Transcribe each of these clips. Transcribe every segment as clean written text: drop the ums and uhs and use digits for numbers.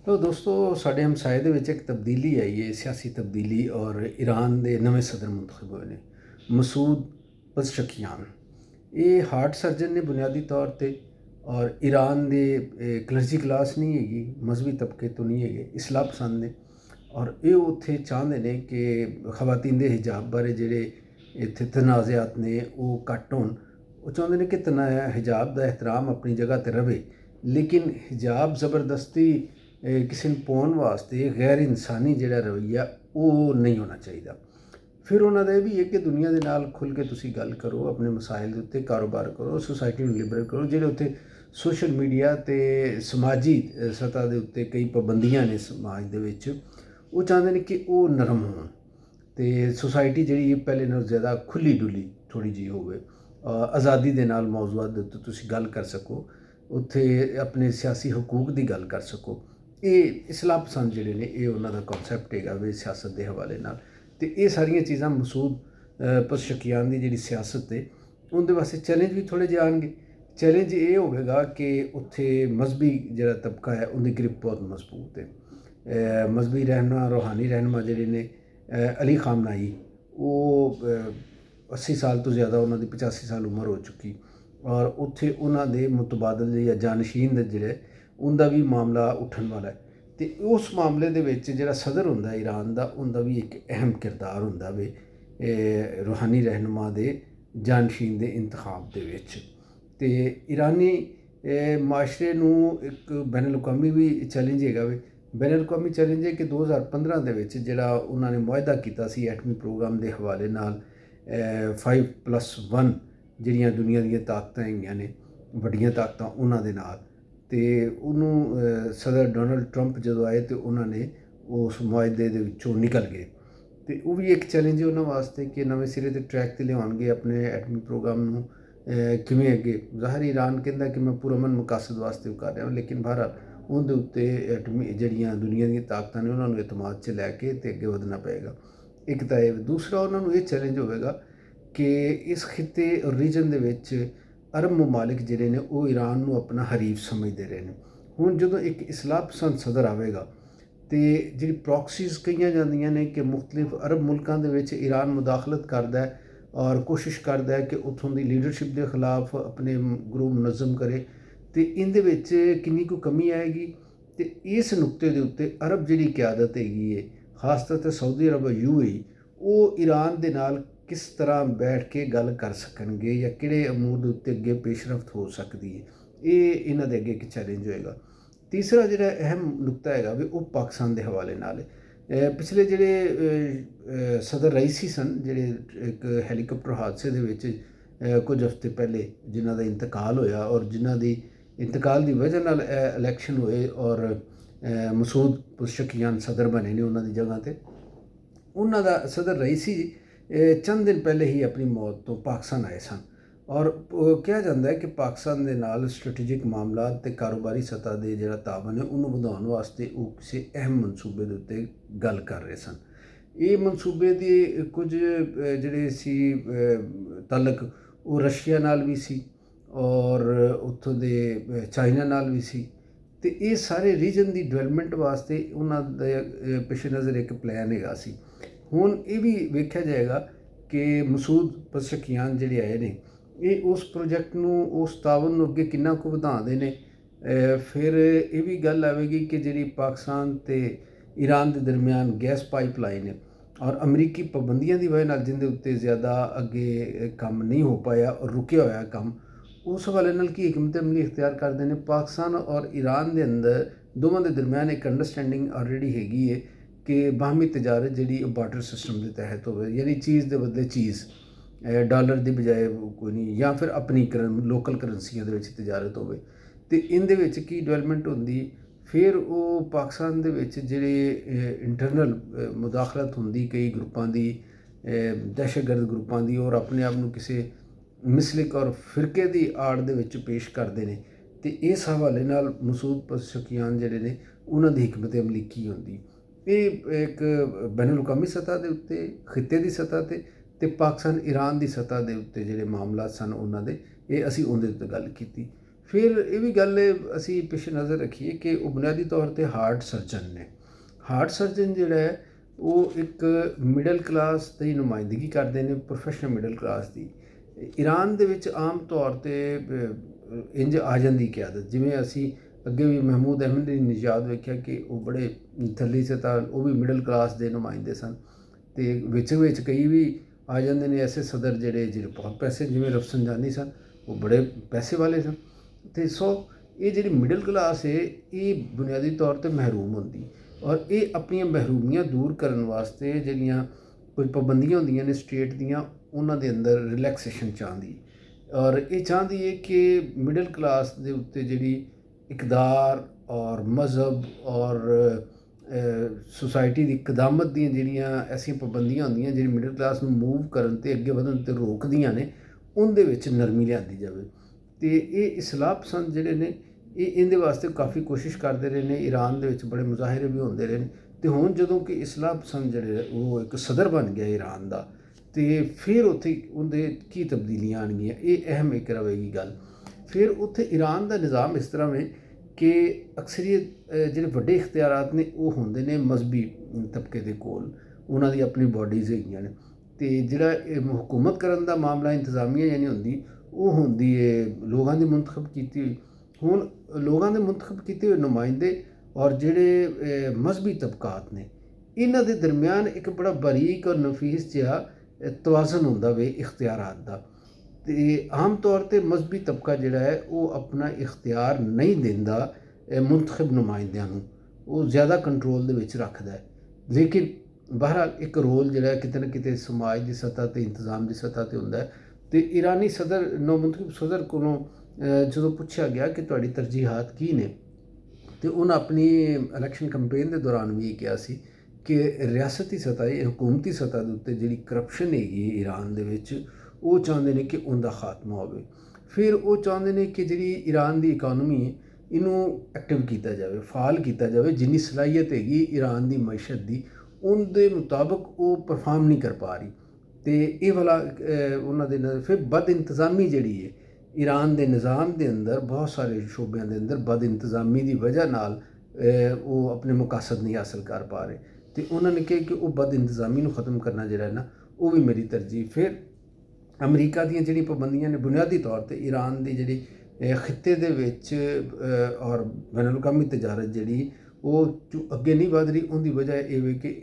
तो दोस्तों साढ़े हमसाए दे विच एक तब्दीली आई है, सियासी तब्दीली। और ईरान के नवे सदर मुंतखब हुए ने मसूद पज़शकियान। ये हार्ट सर्जन ने बुनियादी तौर पर। और ईरान के क्लर्जी क्लास नहीं हैगी, मजहबी तबके तो नहीं है, इस्लाह पसंद ने। और ये उत्थे चाहते हैं कि खवातीन के हिजाब बारे जेडे इत्थे तनाज़ात ने वो घट होण। वो चाहते हैं कि हिजाब का एहतराम अपनी जगह पर रहे, लेकिन हिजाब ज़बरदस्ती किसी ने पाउण वास्ते गैर इंसानी जिहड़ा रवैया वो नहीं होना चाहिए। फिर उन्होंने भी है कि दुनिया के नाल खुल के तुसी गल करो, अपने मसाइल के उत्ते कारोबार करो, सोसाइटी में लिबरल करो। जिहड़े उत्ते सोशल मीडिया ते समाजी सतह के उत्ते कई पाबंदियां ने समाज दे विच, वो चाहते हैं कि वो नरम होण ते सोसाइटी जिहड़ी पहले नालों ज़्यादा खुली डुली थोड़ी जी होवे, आज़ादी दे नाल मौजूआत दे उत्ते तुसी गल कर सको, उत्थे अपने सियासी हकूक की गल कर सको। ये इस्लाह पसंद जिहड़े ने ये उन्हों का कॉन्सैप्ट है वे सियासत के हवाले नाल। तो ये सारिया चीज़ां मसूद पज़शकियान की जी सियासत है उनके वास्ते चैलेंज भी थोड़े जे आएंगे। चैलेंज ये होगा कि उत्थे मजहबी जो तबका है उनकी ग्रिप बहुत मजबूत है। मजहबी रहनमा रूहानी रहनमा जिहड़े ने अली खामनाई वो 80 साल तो ज़्यादा उन्होंने 85 साल उम्र हो चुकी। और उत्थे उन्होंने मुतबादल या जानशीन जिहड़े उनका भी मामला उठन वाला है। तो उस मामले दे विच जिहड़ा सदर हुंदा ईरान का उनका भी एक अहम किरदार हुंदा वे रूहानी रहनुमा दे जानशीन दे इंतखाब दे विच। ते ईरानी माशरे नूं एक बैनुल अक़वामी भी चैलेंज हैगा वे। बैनुल अक़वामी चैलेंज है कि 2015 दे विच जिहड़ा उन्होंने मुआहदा कीता सी एटमी प्रोग्राम के हवाले नाल 5+1 जिहड़ियां दुनिया दी ताकतां हैगियां ने वड्डियां ताकतां उन्हां दे नाल। तो उन्होंने सदर डोनाल्ड ट्रंप जो आए तो उन्होंने उस मुआहदे दे विचों निकल गए। तो वो भी एक चैलेंज है उन्होंने वास्ते कि नवे सिरे के ट्रैक पर लियाउणगे अपने एटमी प्रोग्राम में किमें अगे। ज़ाहिर ईरान कहता कि मैं पुरअमन मकासद वास्ते वो कर रहा, लेकिन बहरहाल उनके उत्ते एटमी जड़ियाँ दुनिया दी ताकतां ने उन्होंने एतमाद च लैके तो अगे वधना पेगा। एक तो ये दूसरा उन्होंने ये चैलेंज होगा कि इस खिते और रीजन दे विच अरब ममालिक जिहड़े ने वो ईरान नूं अपना हरीफ समझते रहे हैं। हुण जो एक इस्लाह पसंद सदर आएगा तो जी प्रॉक्सीज़ कही जांदियां ने कि मुख्तलिफ अरब मुल्कों के ईरान मुदाखलत करता है और कोशिश करता है कि उत्थों की लीडरशिप के खिलाफ अपने ग्रुप मुनज़म करे। तो इहदे विच कितनी कोई कमी आएगी। तो इस नुकते के उत्ते अरब जी क्यादत हैगी है, खास तौर पर सऊदी अरब UAE वो ईरान के नाल किस तरह बैठ के गल कर सकणगे या किहड़े अमूर के उत्ते अगे पेशरफ्त हो सकती है, ये इन्हां दे अगे एक चैलेंज होएगा। तीसरा जिहड़ा अहम नुकता हैगा भी वो पाकिस्तान के हवाले नाल है। पिछले जिहड़े सदर रईसी सन जिहड़े एक हैलीकॉप्टर हादसे दे विच कुछ हफ्ते पहले जिन्हां दा इंतकाल होया और जिन्हां दी इंतकाल की वजह नाल इलैक्शन हुए और मसूद पज़शकियान सदर बने ने उन्हां दी जगह ते। उन्हां दा सदर रईसी चंद दिन पहले ही अपनी मौत तो पाकिस्तान आए सन। और कहा जाता है कि पाकिस्तान के नाल स्ट्रेटेजिक मामला ते कारोबारी सतह के जो तावन है उन्होंने बढ़ाने वास्ते वो किसी अहम मनसूबे के उत्ते गल कर रहे सन। ये मनसूबे के कुछ जिहड़े सी तलक वो रशिया नाल भी सी और उत्थों दे चाइना नाल भी सी। तो ये सारे रीजन की डिवेलपमेंट वास्ते उन्होंने पेश नज़र एक प्लान हैगा सी। हुण ये भी वेख्या जाएगा कि मसूद पज़शकियान जिहड़े आए ने ये उस प्रोजैक्ट नूं उस तावन नूं अगे किन्ना कुछ वधांदे ने। फिर ये भी गल आवेगी कि जिहड़ी पाकिस्तान ते ईरान के दरमियान गैस पाइपलाइन है और अमरीकी पाबंदियों की वजह नाल जिहदे उत्ते ज़्यादा अगे काम नहीं हो पाया और रुकिया होया काम, उस हवाले नाल की हिकमत अमली इख्तियार करते हैं। पाकिस्तान और ईरान के अंदर दोवां के दरमियान एक अंडरस्टैंडिंग ऑलरेडी हैगी है कि बाहमी तजारत जी बार्टर सिस्टम के तहत हो, यानी चीज़ के बदले चीज़ डॉलर की बजाय कोई नहीं, या फिर अपनी लोकल करंसियां तजारत हो। तो इनदे विच की डिवेलपमेंट होंदी फिर वो पाकिस्तान दे विच जिहड़े इंटरनल मुदाखलत होंदी कई ग्रुपां की दहशतगर्द ग्रुपां की और अपने आप को किसी मिसलिक और फिरके की आड़ दे विच पेश करते हैं। तो इस हवाले नाल मसूद पज़शकियान जिहड़े ने उन्हां दी हिकमत अमली की होंदी, ये एक बैनुल अक़वामी सतह के उत्ते खिते की सतह पर तो पाकिस्तान ईरान की सतह के उत्ते जिहड़े मामला सन उन्हां दे ये असीं उहदे उत्ते गल कीती। ਫਿਰ ਇਹ ਵੀ ਗੱਲ ਅਸੀਂ ਪਿੱਛੇ ਨਜ਼ਰ ਰੱਖੀਏ ਕਿ ਉਹ ਬੁਨਿਆਦੀ ਤੌਰ 'ਤੇ ਹਾਰਟ ਸਰਜਨ ਨੇ। ਹਾਰਟ ਸਰਜਨ ਜਿਹੜਾ ਹੈ ਉਹ ਇੱਕ ਮਿਡਲ ਕਲਾਸ ਦੀ ਨੁਮਾਇੰਦਗੀ ਕਰਦੇ ਨੇ, ਪ੍ਰੋਫੈਸ਼ਨਲ ਮਿਡਲ ਕਲਾਸ ਦੀ। ਈਰਾਨ ਦੇ ਵਿੱਚ ਆਮ ਤੌਰ 'ਤੇ ਇੰਝ ਆ ਜਾਂਦੀ ਕਿਆਦਤ, ਜਿਵੇਂ ਅਸੀਂ ਅੱਗੇ ਵੀ ਮਹਿਮੂਦ ਅਹਿਮਦੀਨੇਜਾਦ ਵੇਖਿਆ ਕਿ ਉਹ ਬੜੇ ਥੱਲੇ ਸਤ੍ਹਾ, ਉਹ ਵੀ ਮਿਡਲ ਕਲਾਸ ਦੇ ਨੁਮਾਇੰਦੇ ਸਨ। ਅਤੇ ਵਿੱਚ ਕਈ ਵੀ ਆ ਜਾਂਦੇ ਨੇ ਐਸੇ ਸਦਰ ਜਿਹੜੇ ਬਹੁਤ ਪੈਸੇ, ਜਿਵੇਂ ਰਫਸਨਜਾਨੀ ਸਨ, ਉਹ ਬੜੇ ਪੈਸੇ ਵਾਲੇ ਸਨ। ਅਤੇ ਸੋ ਇਹ ਜਿਹੜੀ ਮਿਡਲ ਕਲਾਸ ਹੈ ਇਹ ਬੁਨਿਆਦੀ ਤੌਰ 'ਤੇ ਮਹਿਰੂਮ ਹੁੰਦੀ, ਔਰ ਇਹ ਆਪਣੀਆਂ ਮਹਿਰੂਮੀਆਂ ਦੂਰ ਕਰਨ ਵਾਸਤੇ ਜਿਹੜੀਆਂ ਕੁਝ ਪਾਬੰਦੀਆਂ ਹੁੰਦੀਆਂ ਨੇ ਸਟੇਟ ਦੀਆਂ, ਉਹਨਾਂ ਦੇ ਅੰਦਰ ਰਿਲੈਕਸੇਸ਼ਨ ਚਾਹੁੰਦੀ, ਔਰ ਇਹ ਚਾਹੁੰਦੀ ਹੈ ਕਿ ਮਿਡਲ ਕਲਾਸ ਦੇ ਉੱਤੇ ਜਿਹੜੀ ਇਕਦਾਰ ਔਰ ਮਜ਼ਹਬ ਔਰ ਸੁਸਾਇਟੀ ਦੀ ਕਦਾਮਤ ਦੀਆਂ ਜਿਹੜੀਆਂ ਐਸੀਆਂ ਪਾਬੰਦੀਆਂ ਹੁੰਦੀਆਂ ਜਿਹੜੀ ਮਿਡਲ ਕਲਾਸ ਨੂੰ ਮੂਵ ਕਰਨ 'ਤੇ, ਅੱਗੇ ਵਧਣ 'ਤੇ ਰੋਕਦੀਆਂ ਨੇ, ਉਹਦੇ ਵਿੱਚ ਨਰਮੀ ਲਿਆਂਦੀ ਜਾਵੇ। ਅਤੇ ਇਹ ਇਸਲਾਹ ਪਸੰਦ ਜਿਹੜੇ ਨੇ ਇਹਦੇ ਵਾਸਤੇ ਕਾਫੀ ਕੋਸ਼ਿਸ਼ ਕਰਦੇ ਰਹੇ ਨੇ। ਈਰਾਨ ਦੇ ਵਿੱਚ ਬੜੇ ਮੁਜ਼ਾਹਰੇ ਵੀ ਹੁੰਦੇ ਰਹੇ ਨੇ। ਅਤੇ ਹੁਣ ਜਦੋਂ ਕਿ ਇਸਲਾਹ ਪਸੰਦ ਜਿਹੜੇ ਉਹ ਇੱਕ ਸਦਰ ਬਣ ਗਿਆ ਈਰਾਨ ਦਾ, ਅਤੇ ਫਿਰ ਉੱਥੇ ਉਹਦੇ ਕੀ ਤਬਦੀਲੀਆਂ ਆਉਣਗੀਆਂ, ਇਹ ਅਹਿਮ ਇੱਕ ਰਹੇਗੀ ਗੱਲ। ਫਿਰ ਉੱਥੇ ਈਰਾਨ ਦਾ ਨਿਜ਼ਾਮ ਇਸ ਤਰ੍ਹਾਂ ਹੈ ਕਿ ਅਕਸਰੀਅਤ ਜਿਹੜੇ ਵੱਡੇ ਇਖਤਿਆਰਾਤ ਨੇ ਉਹ ਹੁੰਦੇ ਨੇ ਮਜ਼ਹਬੀ ਤਬਕੇ ਦੇ ਕੋਲ, ਉਹਨਾਂ ਦੀ ਆਪਣੀ ਬਾਡੀਜ਼ ਹੈਗੀਆਂ ਨੇ। ਅਤੇ ਜਿਹੜਾ ਹੁਕੂਮਤ ਕਰਨ ਦਾ ਮਾਮਲਾ ਇੰਤਜ਼ਾਮੀਆ ਯਾਨੀ ਹੁੰਦੀ, ਉਹ ਹੁੰਦੀ ਹੈ ਲੋਕਾਂ ਦੀ ਮੁੰਤਖਬ ਕੀਤੀ ਹੋਈ। ਹੁਣ ਲੋਕਾਂ ਦੇ ਮੁੰਤਖਬ ਕੀਤੇ ਹੋਏ ਨੁਮਾਇੰਦੇ ਔਰ ਜਿਹੜੇ ਮਜ਼ਹਬੀ ਤਬਕਾਤ ਨੇ, ਇਹਨਾਂ ਦੇ ਦਰਮਿਆਨ ਇੱਕ ਬੜਾ ਬਾਰੀਕ ਔਰ ਨਫੀਸ ਜਿਹਾ ਤਵਾਜ਼ਨ ਹੁੰਦਾ ਵੇ ਇਖਤਿਆਰਾਤ ਦਾ। ਅਤੇ ਆਮ ਤੌਰ 'ਤੇ ਮਜ਼ਹਬੀ ਤਬਕਾ ਜਿਹੜਾ ਹੈ ਉਹ ਆਪਣਾ ਇਖਤਿਆਰ ਨਹੀਂ ਦਿੰਦਾ ਮੁੰਤਖਬ ਨੁਮਾਇੰਦਿਆਂ ਨੂੰ, ਉਹ ਜ਼ਿਆਦਾ ਕੰਟਰੋਲ ਦੇ ਵਿੱਚ ਰੱਖਦਾ ਹੈ। ਲੇਕਿਨ ਬਹਰਹਾਲ ਇੱਕ ਰੋਲ ਜਿਹੜਾ ਕਿਤੇ ਨਾ ਕਿਤੇ ਸਮਾਜ ਦੀ ਸਤ੍ਹਾ 'ਤੇ, ਇੰਤਜ਼ਾਮ ਦੀ ਸਤ੍ਹਾ 'ਤੇ ਹੁੰਦਾ ਹੈ। ਅਤੇ ਈਰਾਨੀ ਸਦਰ ਨੌਮੁੰਤਖਬ ਸਦਰ ਕੋਲੋਂ ਜਦੋਂ ਪੁੱਛਿਆ ਗਿਆ ਕਿ ਤੁਹਾਡੀ ਤਰਜੀਹਾਤ ਕੀ ਨੇ, ਅਤੇ ਉਹਨਾਂ ਆਪਣੀ ਇਲੈਕਸ਼ਨ ਕੰਪੇਨ ਦੇ ਦੌਰਾਨ ਵੀ ਇਹ ਕਿਹਾ ਸੀ ਕਿ ਰਿਆਸਤੀ ਸਤ੍ਹਾ, ਹਕੂਮਤੀ ਸਤ੍ਹਾ ਦੇ ਉੱਤੇ ਜਿਹੜੀ ਕਰਪਸ਼ਨ ਹੈਗੀ ਈਰਾਨ ਦੇ ਵਿੱਚ, ਉਹ ਚਾਹੁੰਦੇ ਨੇ ਕਿ ਉਹਦਾ ਖਾਤਮਾ ਹੋਵੇ। ਫਿਰ ਉਹ ਚਾਹੁੰਦੇ ਨੇ ਕਿ ਜਿਹੜੀ ਈਰਾਨ ਦੀ ਇਕਾਨਮੀ ਹੈ ਇਹਨੂੰ ਐਕਟਿਵ ਕੀਤਾ ਜਾਵੇ, ਫਾਲ ਕੀਤਾ ਜਾਵੇ। ਜਿੰਨੀ ਸਲਾਹੀਅਤ ਹੈਗੀ ਈਰਾਨ ਦੀ ਮਈਸ਼ਤ ਦੀ, ਉਹਦੇ ਮੁਤਾਬਕ ਉਹ ਪਰਫਾਰਮ ਨਹੀਂ ਕਰ ਪਾ ਰਹੀ। ਅਤੇ ਇਹ ਵਾਲਾ ਉਹਨਾਂ ਦੇ ਫਿਰ ਬਦ ਇੰਤਜ਼ਾਮੀ ਜਿਹੜੀ ਹੈ ਈਰਾਨ ਦੇ ਨਿਜ਼ਾਮ ਦੇ ਅੰਦਰ, ਬਹੁਤ ਸਾਰੇ ਸ਼ੋਬਿਆਂ ਦੇ ਅੰਦਰ ਬਦ ਇੰਤਜ਼ਾਮੀ ਦੀ ਵਜ੍ਹਾ ਨਾਲ ਉਹ ਆਪਣੇ ਮਕਾਸਦ ਨਹੀਂ ਹਾਸਲ ਕਰ ਪਾ ਰਹੇ। ਅਤੇ ਉਹਨਾਂ ਨੇ ਕਿਹਾ ਕਿ ਉਹ ਬਦ ਇੰਤਜ਼ਾਮੀ ਨੂੰ ਖ਼ਤਮ ਕਰਨਾ ਜਿਹੜਾ ਹੈ ਨਾ, ਉਹ ਵੀ ਮੇਰੀ ਤਰਜੀਹ। ਫਿਰ ਅਮਰੀਕਾ ਦੀਆਂ ਜਿਹੜੀ ਪਾਬੰਦੀਆਂ ਨੇ ਬੁਨਿਆਦੀ ਤੌਰ 'ਤੇ ਈਰਾਨ ਦੀ ਜਿਹੜੀ ਖਿੱਤੇ ਦੇ ਵਿੱਚ ਔਰ ਬੈਨ ਅਲ-ਅਕਾਮੀ ਤਜਾਰਤ ਜਿਹੜੀ ਉਹ ਅੱਗੇ ਨਹੀਂ ਵਧ ਰਹੀ, ਉਹਦੀ ਵਜ੍ਹਾ ਇਹ ਵੇ ਕਿ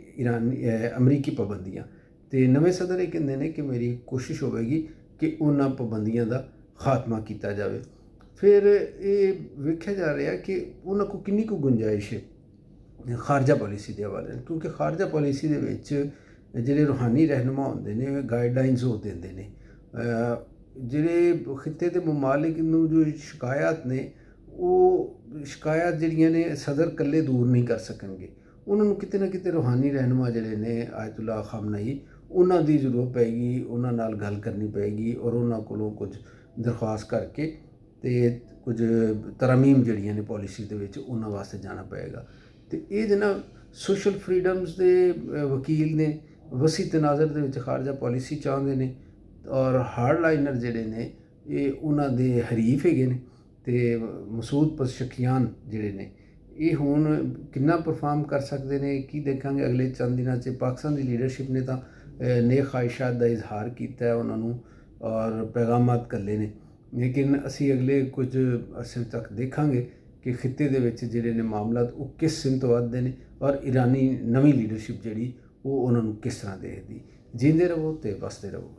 ਅਮਰੀਕੀ ਪਾਬੰਦੀਆਂ। ਅਤੇ ਨਵੇਂ ਸਦਰ ਇਹ ਕਹਿੰਦੇ ਨੇ ਕਿ ਮੇਰੀ ਕੋਸ਼ਿਸ਼ ਹੋਵੇਗੀ ਕਿ ਉਹਨਾਂ ਪਾਬੰਦੀਆਂ ਦਾ ਖਾਤਮਾ ਕੀਤਾ ਜਾਵੇ। ਫਿਰ ਇਹ ਵੇਖਿਆ ਜਾ ਰਿਹਾ ਕਿ ਉਹਨਾਂ ਕੋਲ ਕਿੰਨੀ ਕੁ ਗੁੰਜਾਇਸ਼ ਹੈ ਖਾਰਜਾ ਪਾਲਿਸੀ ਦੇ ਹਵਾਲੇ ਨਾਲ, ਕਿਉਂਕਿ ਖਾਰਜਾ ਪਾਲਿਸੀ ਦੇ ਵਿੱਚ ਜਿਹੜੇ ਰੂਹਾਨੀ ਰਹਿਨੁਮਾ ਹੁੰਦੇ ਨੇ ਗਾਈਡਲਾਈਨਸ ਉਹ ਦਿੰਦੇ ਨੇ। ਜਿਹੜੇ ਖਿੱਤੇ ਦੇ ਮਮਾਲਿਕ ਨੂੰ ਜੋ ਸ਼ਿਕਾਇਤ ਨੇ, ਉਹ ਸ਼ਿਕਾਇਤ ਜਿਹੜੀਆਂ ਨੇ ਸਦਰ ਇਕੱਲੇ ਦੂਰ ਨਹੀਂ ਕਰ ਸਕਣਗੇ, ਉਹਨਾਂ ਨੂੰ ਕਿਤੇ ਨਾ ਕਿਤੇ ਰੂਹਾਨੀ ਰਹਿਨੁਮਾ ਜਿਹੜੇ ਨੇ ਆਇਤੁੱਲਾ ਖਾਮਨਈ, ਉਹਨਾਂ ਦੀ ਜ਼ਰੂਰਤ ਪਏਗੀ, ਉਹਨਾਂ ਨਾਲ ਗੱਲ ਕਰਨੀ ਪਏਗੀ, ਔਰ ਉਹਨਾਂ ਕੋਲੋਂ ਕੁਝ ਦਰਖਾਸਤ ਕਰਕੇ ਅਤੇ ਕੁਝ ਤਰਮੀਮ ਜਿਹੜੀਆਂ ਨੇ ਪਾਲਿਸੀ ਦੇ ਵਿੱਚ, ਉਹਨਾਂ ਵਾਸਤੇ ਜਾਣਾ ਪਏਗਾ। ਅਤੇ ਇਹ ਜਨਾਬ ਸੋਸ਼ਲ ਫਰੀਡਮਸ ਦੇ ਵਕੀਲ ਨੇ, ਵਸੀ ਤਨਾਜ਼ਰ ਦੇ ਵਿੱਚ ਖਾਰਜਾ ਪਾਲਿਸੀ ਚਾਹੁੰਦੇ ਨੇ, ਔਰ ਹਾਰਡ ਲਾਈਨਰ ਜਿਹੜੇ ਨੇ ਇਹ ਉਹਨਾਂ ਦੇ ਹਰੀਫ ਹੈਗੇ ਨੇ। ਅਤੇ ਮਸੂਦ ਪਜ਼ਸ਼ਕਿਆਨ ਜਿਹੜੇ ਨੇ ਇਹ ਹੁਣ ਕਿੰਨਾ ਪਰਫਾਰਮ ਕਰ ਸਕਦੇ ਨੇ, ਕੀ ਦੇਖਾਂਗੇ ਅਗਲੇ ਚੰਦ ਦਿਨਾਂ 'ਚ। ਪਾਕਿਸਤਾਨ ਦੀ ਲੀਡਰਸ਼ਿਪ ਨੇ ਤਾਂ ਨੇਕ ਖਾਹਿਸ਼ਾਤ ਦਾ ਇਜ਼ਹਾਰ ਕੀਤਾ ਹੈ ਉਹਨਾਂ ਨੂੰ, ਔਰ ਪੈਗਾਮਾਤ ਘੱਲੇ ਨੇ। ਲੇਕਿਨ ਅਸੀਂ ਅਗਲੇ ਕੁਝ ਅਰਸੇ ਤੱਕ ਦੇਖਾਂਗੇ ਕਿ ਖਿੱਤੇ ਦੇ ਵਿੱਚ ਜਿਹੜੇ ਨੇ ਮਾਮਲਾਤ ਉਹ ਕਿਸ ਸਿਮਤ ਵੱਧਦੇ ਨੇ, ਔਰ ਈਰਾਨੀ ਨਵੀਂ ਲੀਡਰਸ਼ਿਪ ਜਿਹੜੀ ਉਹ ਉਹਨਾਂ ਨੂੰ ਕਿਸ ਤਰ੍ਹਾਂ ਦੇਖਦੀ। ਜੀਂਦੇ ਰਹੋ ਅਤੇ ਵਸਦੇ ਰਹੋ।